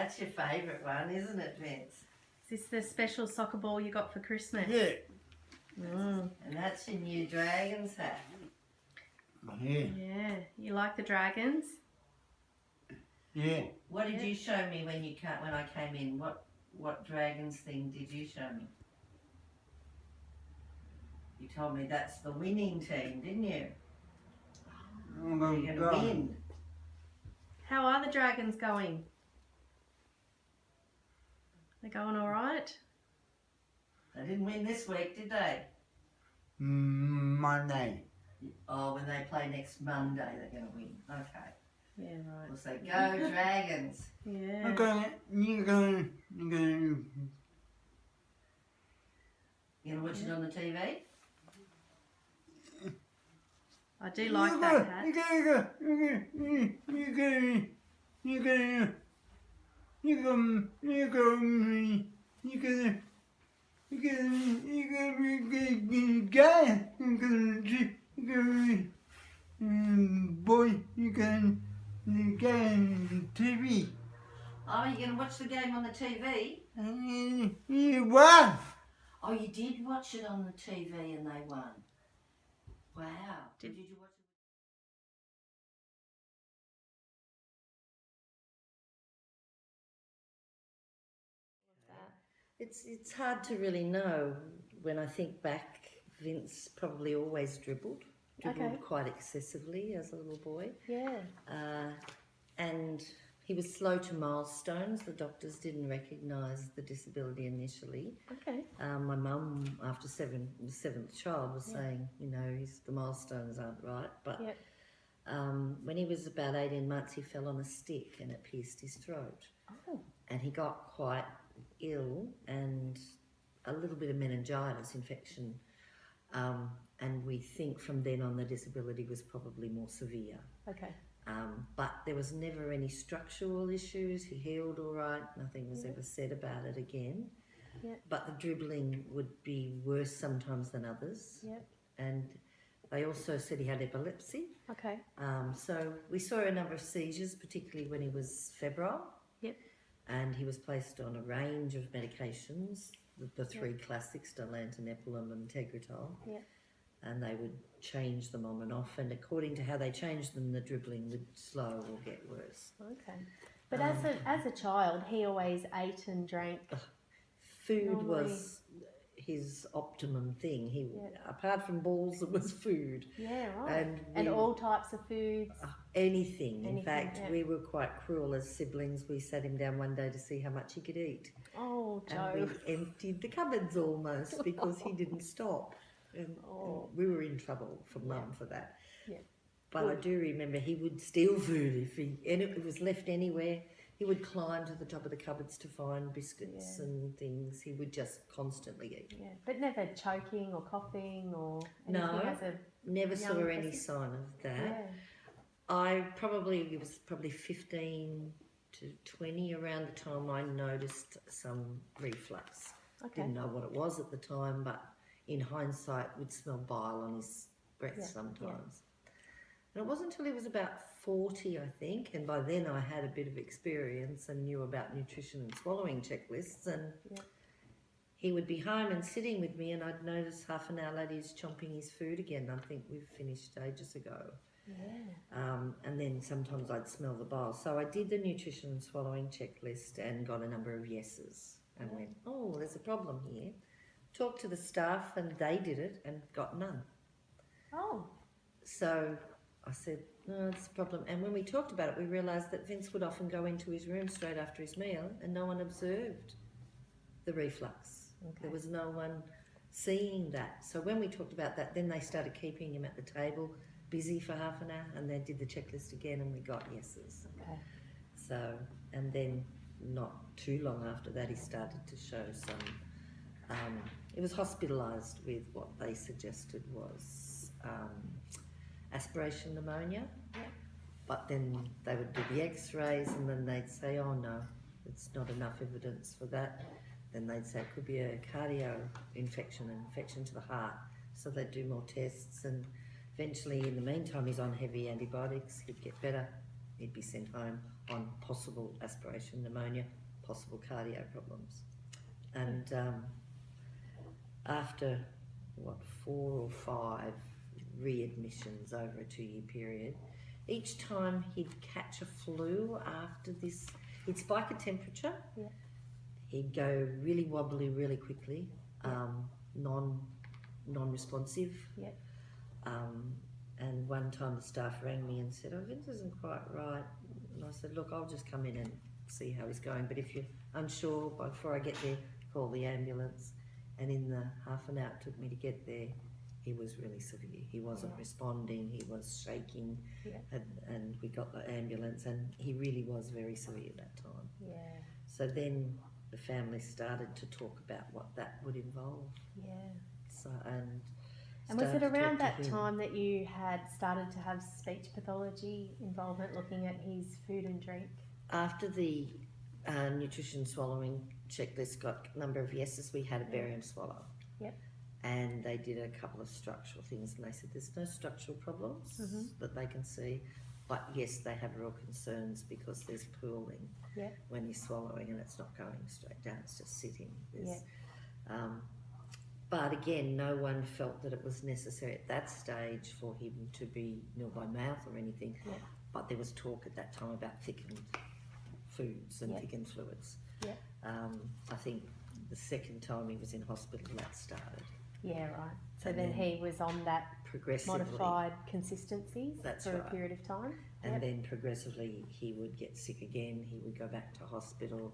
That's your favourite one, isn't it, Vince? Is this the special soccer ball you got for Christmas? Yeah. Mm. And that's your new Dragons hat. Yeah. Yeah. You like the dragons? Yeah. What did you show me when I came in? What Dragons thing did you show me? You told me that's the winning team, didn't you? I'm You're gonna going to go. win. How are the dragons going? They're going all right? They didn't win this week, did they? Monday. Oh, when they play next Monday, they're going to win. Okay. Yeah, right. We'll say, go Dragons. Yeah. Okay, you're going. You going to watch it on the TV? I do like that hat. Boy, you can TV. Oh, you're going to watch the game on the TV? You won. Oh, you did watch it on the TV and they won. Wow. Did you watch it? It's hard to really know. When I think back, Vince probably always dribbled Okay. quite excessively as a little boy. Yeah. And he was slow to milestones. The doctors didn't recognise the disability initially. Okay. My mum, after the seventh child, was saying, the milestones aren't right. But Yep. when he was about 18 months, he fell on a stick and it pierced his throat. Oh. And he got quite ill and a little bit of meningitis infection. And we think from then on the disability was probably more severe. Okay. But there was never any structural issues. He healed all right. Nothing was ever said about it again. Yep. But the dribbling would be worse sometimes than others. Yep. And they also said he had epilepsy. Okay. So we saw a number of seizures, particularly when he was febrile. Yep. And he was placed on a range of medications, the three classics, Dilantin, Epilim and Tegretol. Yep. And they would change them on and off, and according to how they changed them, the dribbling would slow or get worse. Okay. But as a child, he always ate and drank. Food Normally- was his optimum thing. Apart from balls, it was food. Yeah, right. And all types of foods. Anything. In Anything, fact, yeah. we were quite cruel as siblings. We sat him down one day to see how much he could eat. Oh, Joe. And we emptied the cupboards almost because he didn't stop. And we were in trouble from Mum for that. Yeah. But I do remember he would steal food and it was left anywhere. He would climb to the top of the cupboards to find biscuits and things. He would just constantly eat. Yeah, but never choking or coughing or anything No, as a never saw young any person? sign of that. Yeah. It was probably 15 to 20 around the time I noticed some reflux. Okay. Didn't know what it was at the time, but in hindsight would smell bile on his breath sometimes. And it wasn't until he was about 40, I think, and by then I had a bit of experience and knew about nutrition and swallowing checklists, and he would be home and sitting with me, and I'd notice half an hour later he's chomping his food again. I think we've finished ages ago. Yeah. And then sometimes I'd smell the bile. So I did the nutrition and swallowing checklist and got a number of yeses and went, oh, there's a problem here. Talked to the staff and they did it and got none. Oh. So I said, no, that's a problem. And when we talked about it, we realised that Vince would often go into his room straight after his meal and no one observed the reflux. Okay. There was no one seeing that. So when we talked about that, then they started keeping him at the table, busy for half an hour, and they did the checklist again and we got yeses. Okay. So, and then not too long after that, he started to show some, he was hospitalised with what they suggested was aspiration pneumonia. Yeah. But then they would do the x-rays and then they'd say, oh no, it's not enough evidence for that. Then they'd say it could be a cardio infection, an infection to the heart. So they'd do more tests, and eventually in the meantime he's on heavy antibiotics, he'd get better. he'd be sent home on possible aspiration pneumonia, possible cardio problems. And after, 4 or 5 readmissions over a 2-year period, each time he'd catch a flu after this, he'd spike a temperature, Yeah. he'd go really wobbly really quickly, non-responsive. Yeah. And one time the staff rang me and said, "Oh, Vince isn't quite right." And I said, "Look, I'll just come in and see how he's going. But if you're unsure, before I get there, call the ambulance." And in the half an hour it took me to get there, he was really severe. He wasn't responding. He was shaking. Yeah. And we got the ambulance, and he really was very severe that time. Yeah. So then the family started to talk about what that would involve. Yeah. So And was it started to around talk to that him. time that you had started to have speech pathology involvement, looking at his food and drink? After the nutrition swallowing checklist got a number of yeses, we had a barium swallow. Yep. And they did a couple of structural things, and they said there's no structural problems that they can see, but yes, they have real concerns because there's pooling when he's swallowing, and it's not going straight down, it's just sitting. But again, no one felt that it was necessary at that stage for him to be nil by mouth or anything. Yeah. But there was talk at that time about thickened foods and thickened fluids. Yeah. I think the second time he was in hospital, that started Yeah, right. So And then then he was on that progressively. modified consistencies That's for right. a period of time. And then progressively he would get sick again, he would go back to hospital,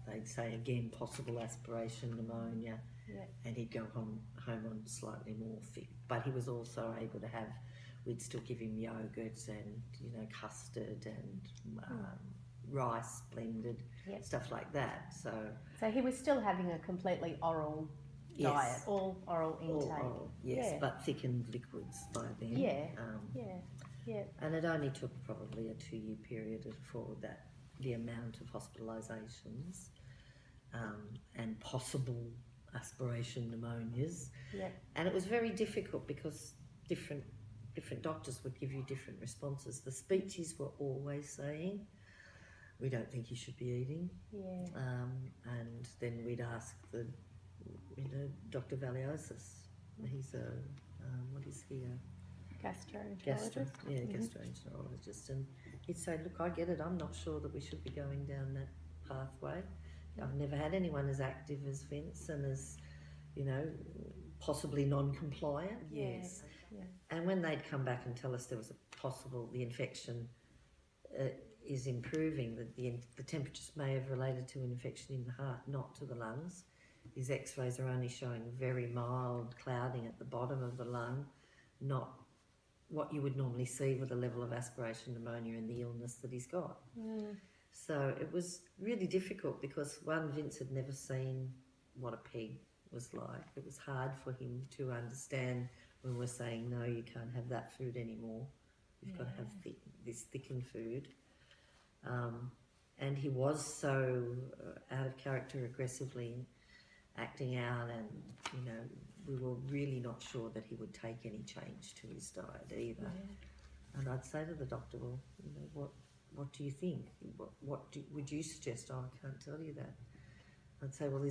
they'd say again possible aspiration pneumonia, and he'd go home on slightly more fit. But he was also able to have, we'd still give him yogurt and, custard and rice blended, stuff like that. So he was still having a completely oral diet, all oral intake. All oral, yes, Yeah. but thickened liquids by then. Yeah. And it only took probably a 2-year period for the amount of hospitalisations and possible aspiration pneumonias. Yeah. And it was very difficult because different doctors would give you different responses. The speeches were always saying, "We don't think you should be eating." Yeah. And then we'd ask Dr. Valiosis. He's a, what is he? Gastroenterologist. Gastroenterologist. And he'd say, "Look, I get it. I'm not sure that we should be going down that pathway. I've never had anyone as active as Vince and as, possibly non-compliant." Yes. Yeah. And when they'd come back and tell us there was the infection is improving, that the temperatures may have related to an infection in the heart, not to the lungs. His x-rays are only showing very mild clouding at the bottom of the lung, not what you would normally see with a level of aspiration pneumonia and the illness that he's got. So it was really difficult because Vince had never seen what a peg was like. It was hard for him to understand when we're saying, "No, you can't have that food anymore. You've got to have this thickened food." And he was so out of character, aggressively acting out, and we were really not sure that he would take any change to his diet either. And I'd say to the doctor, "Well, what do you think? Would you suggest?" "Oh, I can't tell you that." I'd say, "Well,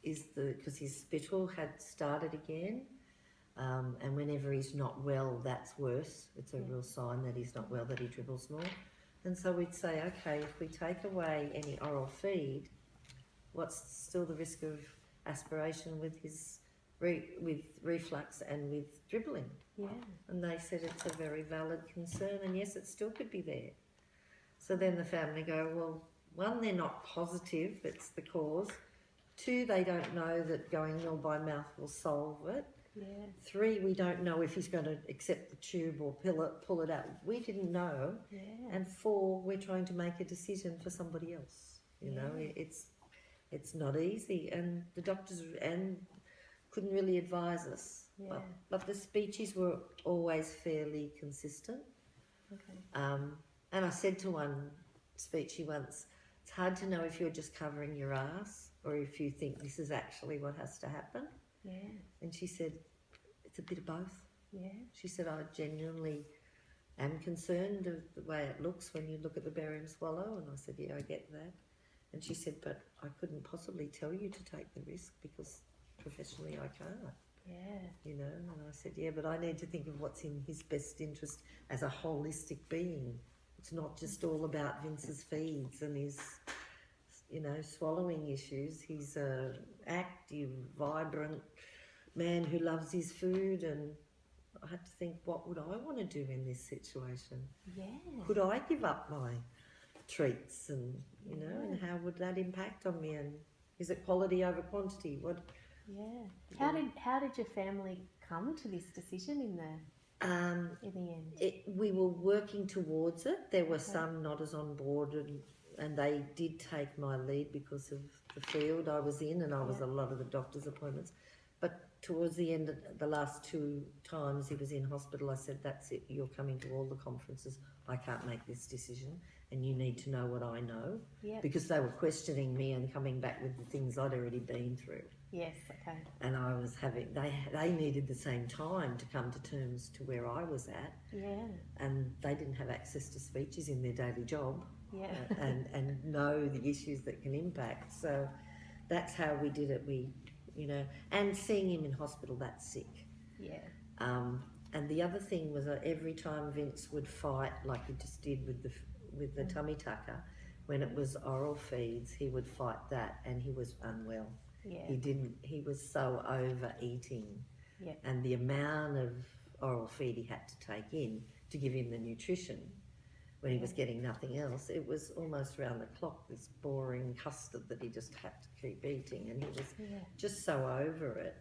because his spittle had started again, and whenever he's not well, that's worse. It's a real sign that he's not well, that he dribbles more." And so we'd say, "Okay, if we take away any oral feed, what's still the risk of aspiration with his with reflux and with dribbling?" Yeah. And they said it's a very valid concern, and yes, it still could be there. So then the family go, "Well, 1, they're not positive it's the cause. 2, they don't know that going nil by mouth will solve it. Yeah. 3, we don't know if he's going to accept the tube or pull it out. We didn't know." Yeah. And 4, we're trying to make a decision for somebody else. It's not easy, and the doctors couldn't really advise us. Yeah. But the speeches were always fairly consistent. Okay. And I said to one speechy once, "It's hard to know if you're just covering your ass or if you think this is actually what has to happen." Yeah. And she said, "It's a bit of both." Yeah. She said, "I genuinely am concerned of the way it looks when you look at the barium swallow. And I said, yeah, I get that. And she said, but I couldn't possibly tell you to take the risk because professionally I can't. Yeah. You know, and I said, yeah, but I need to think of what's in his best interest as a holistic being. It's not just all about Vince's feeds and his, you know, swallowing issues. He's a active, vibrant man who loves his food, and I had to think, what would I want to do in this situation? Yeah. Could I give up my treats, and you know, and how would that impact on me? And is it quality over quantity? What? Yeah. How did your family come to this decision in the end? We were working towards it. There were some not as on board, and they did take my lead because of the field I was in, and I was a lot of the doctor's appointments. But towards the end, the last 2 times he was in hospital, I said, that's it, you're coming to all the conferences. I can't make this decision, and you need to know what I know. Yeah. Because they were questioning me and coming back with the things I'd already been through. Yes, okay. And I was having, they needed the same time to come to terms to where I was at. Yeah. And they didn't have access to speeches in their daily job. Yeah. and know the issues that can impact. So that's how we did it. We, you know, and seeing him in hospital that sick. Yeah. And the other thing was that every time Vince would fight, like he just did with the tummy tucker, when it was oral feeds, he would fight that, and he was unwell. Yeah. He was so overeating. Yeah. And the amount of oral feed he had to take in to give him the nutrition when he was getting nothing else, it was almost round the clock, this boring custard that he just had to keep eating, and he was just so over it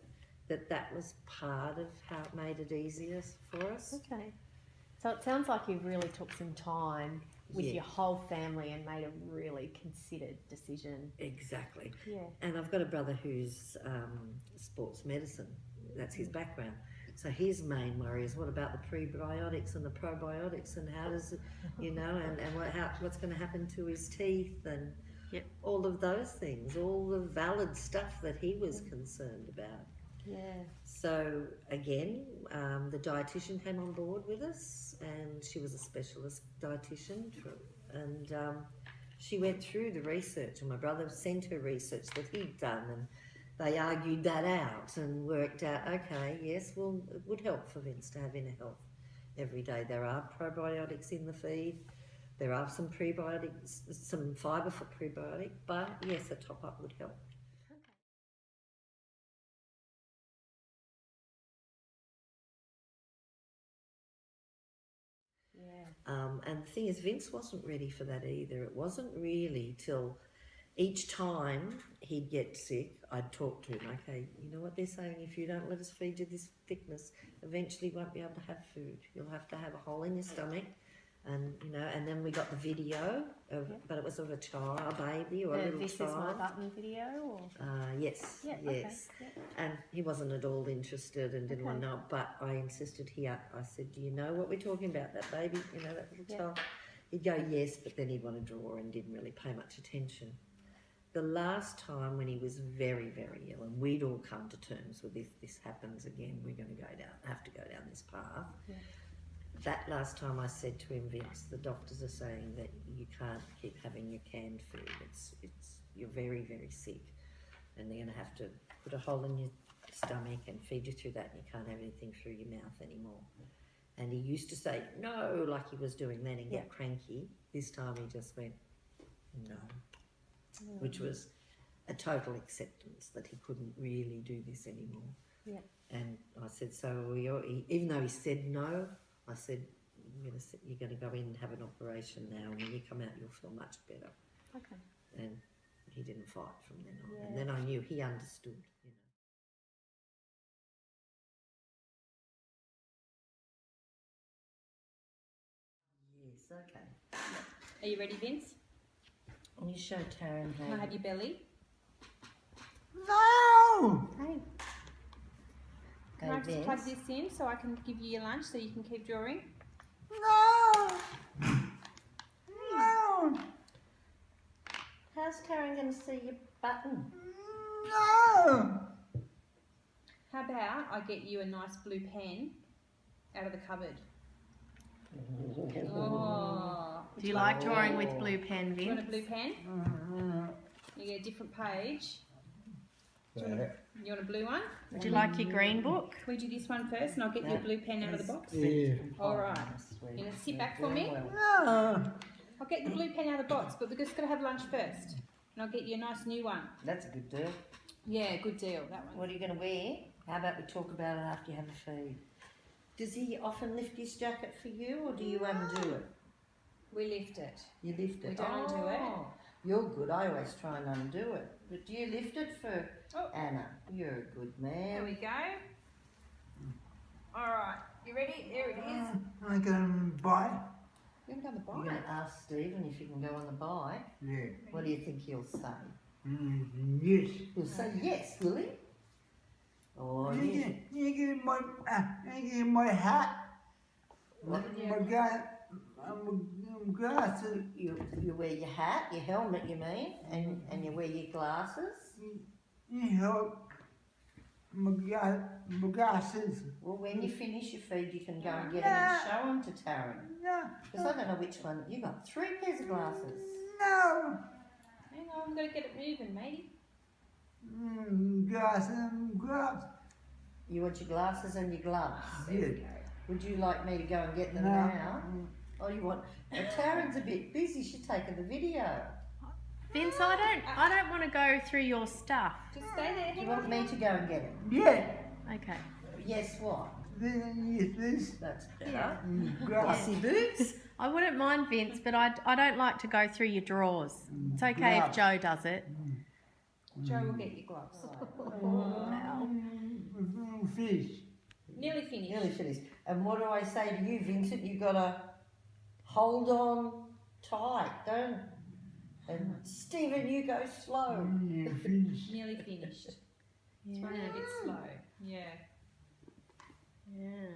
that was part of how it made it easier for us. Okay. So it sounds like you really took some time with your whole family and made a really considered decision. Exactly. Yeah. And I've got a brother who's sports medicine. That's his background. So his main worry is, what about the prebiotics and the probiotics, and how does it, you know, and what's going to happen to his teeth, and all of those things, all the valid stuff that he was concerned about. Yeah. So again, the dietitian came on board with us, and she was a specialist dietitian, and she went through the research, and my brother sent her research that he'd done, and they argued that out and worked out, okay, yes, well, it would help for Vince to have inner health every day. There are probiotics in the feed. There are some prebiotics, some fibre for prebiotic, but yes, a top-up would help. And the thing is, Vince wasn't ready for that either. It wasn't really till each time he'd get sick, I'd talk to him, okay, you know what they're saying, if you don't let us feed you this thickness, eventually you won't be able to have food. You'll have to have a hole in your stomach. And, you know, and then we got the video, but it was of a child, a baby or a little This child. Is My Button video? Or? Yes, Yeah, yes. Okay. And he wasn't at all interested and didn't want to know, but I insisted I said, do you know what we're talking about, that baby, you know, that little child? He'd go, yes, but then he'd want to draw and didn't really pay much attention. The last time when he was very, very ill, and we'd all come to terms with, if this happens again, we're going to have to go down this path. Yeah. That last time I said to him, Vince, the doctors are saying that you can't keep having your canned food. You're very, very sick, and they're going to have to put a hole in your stomach and feed you through that, and you can't have anything through your mouth anymore. And he used to say no, like he was doing then, and get cranky. This time he just went no, which was a total acceptance that he couldn't really do this anymore. Yeah. And I said, so even though he said no, I said, you're going to go in and have an operation now, and when you come out you'll feel much better. Okay. And he didn't fight from then on. Yeah. And then I knew he understood, you know. Yes, okay. Are you ready, Vince? Can you show Taryn how? Can I have your belly? No! Okay. Can I just plug this in so I can give you your lunch so you can keep drawing? No! No! How's Taryn going to see your button? No! How about I get you a nice blue pen out of the cupboard? Oh. Do you like drawing with blue pen, Do you want a Vince? blue pen? You get a different page. You want a blue one? Would you like your green book? We do this one first, and I'll get you a blue pen out of the box. Yeah. All right. You gonna sit back for me? No. I'll get the blue pen out of the box, but we're just gonna have lunch first, and I'll get you a nice new one. That's a good deal. Yeah, good deal. That one. What are you going to wear? How about we talk about it after you have a feed? Does he often lift his jacket for you, or do you undo it? We lift it. You lift it. We don't undo it. You're good. I always try and undo it. But do you lift it for Oh. Anna? You're a good There man. we go. All right. You ready? There it is. I can buy. You haven't done the You're bike. going to ask Stephen if you can go on the bike. Yeah. What do you think he'll say? Yes. He'll say yes, will he? Oh, You get my hat. What? My glasses. You wear your hat, your helmet, you mean, and you wear your glasses. You help my glasses. Well, when you finish your feed, you can go and get them and show them to Taryn. No. Because I don't know which one. You got 3 pairs of glasses. No. Hang on, I'm gonna get it moving, matey. Gloves. You want your glasses and your gloves. There we Yeah. go. Would you like me to go and get them now? Oh, you want? Well, Taryn's a bit busy. She's taken the video. Vince, I don't want to go through your stuff. Just stay there. Do you Hang want on. me to go and get it? Yeah. Okay. Yes, what? Then this. That's better. Gloves. Bossy boots. I wouldn't mind, Vince, but I don't like to go through your drawers. It's okay if Gloves. Joe does it. Joe will get your gloves. Fish. Nearly finished. Nearly finished. And what do I say to you, Vincent? You gotta hold on tight, don't. And Stephen, you go slow. Fish. Nearly finished. It's Yeah. running a bit slow. Yeah. Yeah.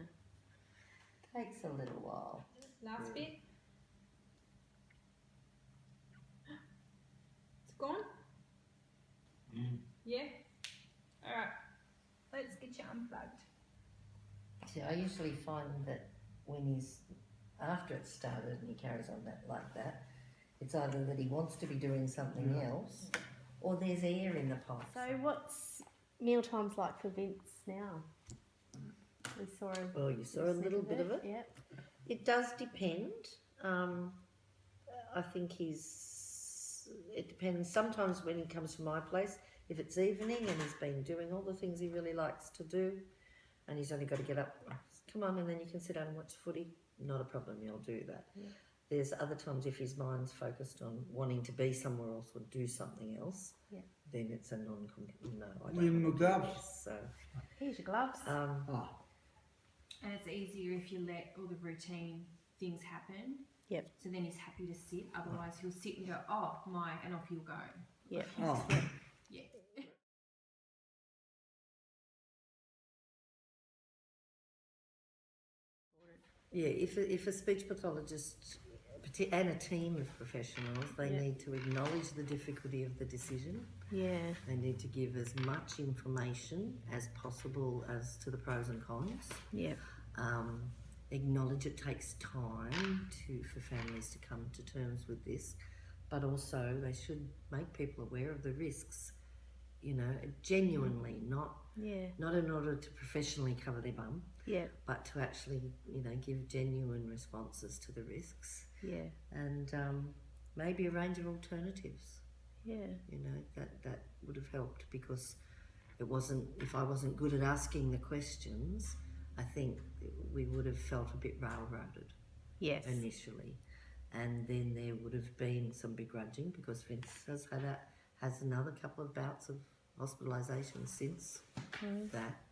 Takes a little while. Last bit. It's gone? Yeah? Alright. Let's get you unplugged. See, I usually find that when he's after it's started and he carries on that like that, it's either that he wants to be doing something else, or there's air in the pot. So what's meal times like for Vince now? We saw a Well, you saw a little bit of it. Yep. It does depend. I think it depends. Sometimes when he comes to my place, if it's evening and he's been doing all the things he really likes to do, and he's only got to get up, come on, and then you can sit down and watch footy. Not a problem, he'll do that. Yeah. There's other times if his mind's focused on wanting to be somewhere else or do something else, Yeah. then it's a no, I With don't my want to do gloves. this. So, Here's your gloves. Oh. And it's easier if you let all the routine things happen. Yep. So then he's happy to sit. Otherwise, he'll sit and go, oh, my, and off he'll go. Yep. Oh. Yeah. yeah, if a speech pathologist and a team of professionals, they Yeah. need to acknowledge the difficulty of the decision. Yeah. They need to give as much information as possible as to the pros and cons. Yep. Acknowledge it takes time for families to come to terms with this, but also they should make people aware of the risks. You know, genuinely, not Yeah. in order to professionally cover their bum, Yeah. but to actually, give genuine responses to the risks, Yeah. and maybe a range of alternatives. Yeah. That would have helped, because if I wasn't good at asking the questions, I think we would have felt a bit railroaded Yes. initially, and then there would have been some begrudging, because Vince has another couple of bouts of hospitalisation since that,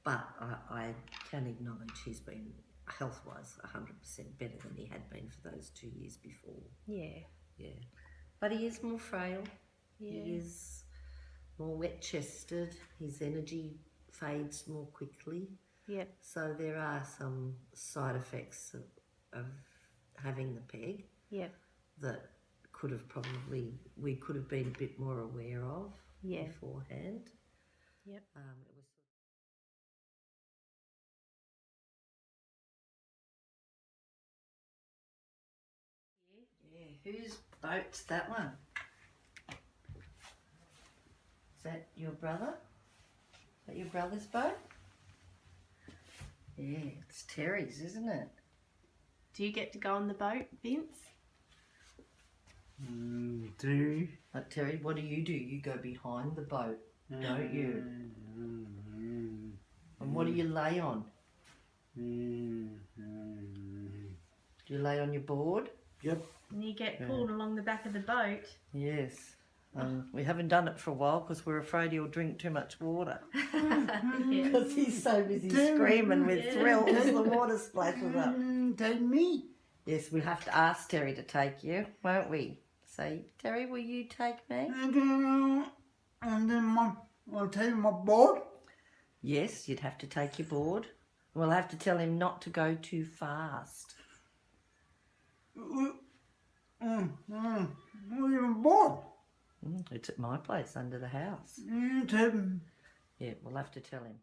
but I can acknowledge he's been health-wise 100% better than he had been for those 2 years before. Yeah. Yeah, but he is more frail. Yeah. He is more wet-chested. His energy fades more quickly. Yep. So there are some side effects of having the peg Yep. that we could have been a bit more aware of Yeah. beforehand. Yep. It was Yeah, whose boat's that one? Is that your brother? Is that your brother's boat? Yeah, it's Terry's, isn't it? Do you get to go on the boat, Vince? Do. Like Terry, what do? You go behind the boat, don't you? And what do you lay on? Do you lay on your board? Yep. And you get pulled along the back of the boat. Yes. We haven't done it for a while because we're afraid he'll drink too much water. Because he's so busy screaming with thrills, the water splashes up. Take me. Yes, we'll have to ask Terry to take you, won't we? Say, Terry, will you take me? And then I'll take my board. Yes, you'd have to take your board. We'll have to tell him not to go too fast. Where's your board? It's at my place under the house. Take me. Yeah, we'll have to tell him.